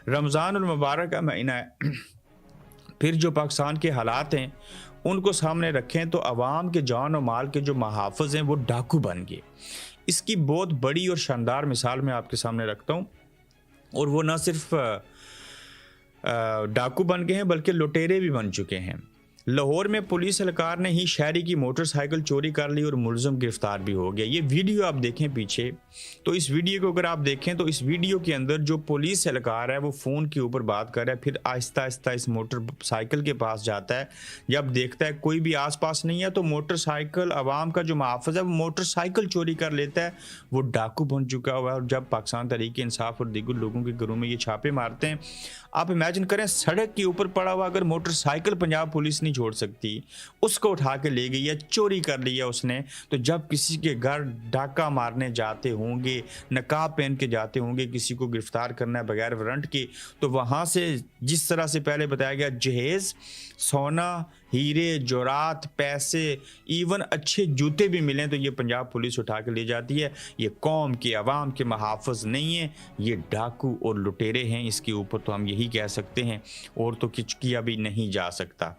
रमज़ान और मुबारक का महीना है। फिर जो पाकिस्तान के हालात हैं उनको सामने रखें तो अवाम के जान और माल के जो महाफ़िज़ हैं वो डाकू बन गए। इसकी बहुत बड़ी और शानदार मिसाल मैं आपके सामने रखता हूँ। और वो ना सिर्फ डाकू बन गए हैं बल्कि लुटेरे भी बन चुके हैं। लाहौर में पुलिस एहलकार ने ही शहरी की मोटरसाइकिल चोरी कर ली और मुलज़म गिरफ्तार भी हो गया। ये वीडियो आप देखें पीछे, तो इस वीडियो को अगर आप देखें तो इस वीडियो के अंदर जो पुलिस एहलकार है वो फ़ोन के ऊपर बात कर रहा है, फिर आहिस्ता आहिस्ता इस मोटरसाइकिल के पास जाता है। जब देखता है कोई भी आसपास नहीं है तो मोटरसाइकिल अवाम का जो मुहाफ़िज़ है वो मोटरसाइकिल चोरी कर लेता है। वो डाकू बन चुका हुआ है। और जब पाकिस्तान तहरीक इंसाफ और दीगर लोगों के घरों में ये छापे मारते हैं, आप इमेजिन करें सड़क के ऊपर पड़ा हुआ अगर मोटरसाइकिल पंजाब पुलिस नहीं छोड़ सकती, उसको उठा के ले गई है, चोरी कर लिया उसने, तो जब किसी के घर डाका मारने जाते होंगे, नकाब पहन के जाते होंगे, किसी को गिरफ्तार करना है बगैर वारंट के, तो वहाँ से जिस तरह से पहले बताया गया जहेज़, सोना, हीरे, जोरात, पैसे, इवन अच्छे जूते भी मिलें तो ये पंजाब पुलिस उठा के ले जाती है। ये कौम के अवाम के महाफ़िज़ नहीं है, ये डाकू और लुटेरे हैं। इसके ऊपर तो हम यही कह सकते हैं, और तो कुछ किया भी नहीं जा सकता।